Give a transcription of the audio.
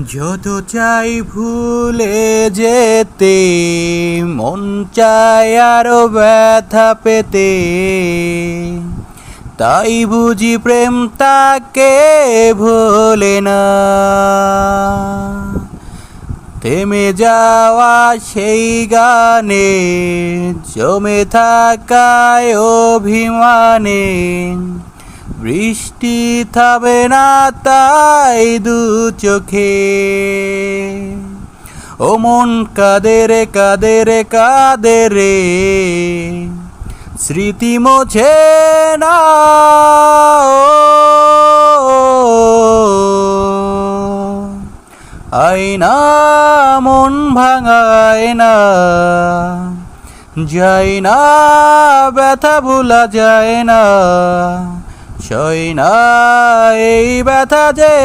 যত চাই ভুলে যেতে, মন চায় আরো ব্যথা পেতে। তাই বুঝি প্রেম তাকে ভোলে না। থেমে যাওয়া সেই গানে, জমে থাকায় অভিমানে, বৃষ্টি থামে না তাই দু চোখে। ও মন কাঁদে রে কাঁদে রে কাঁদে রে, স্মৃতি মোছে না। আয়না মন ভাঙায় না, যায় না ব্যথা ভোলা যায় না। সয় না এই ব্যথা যে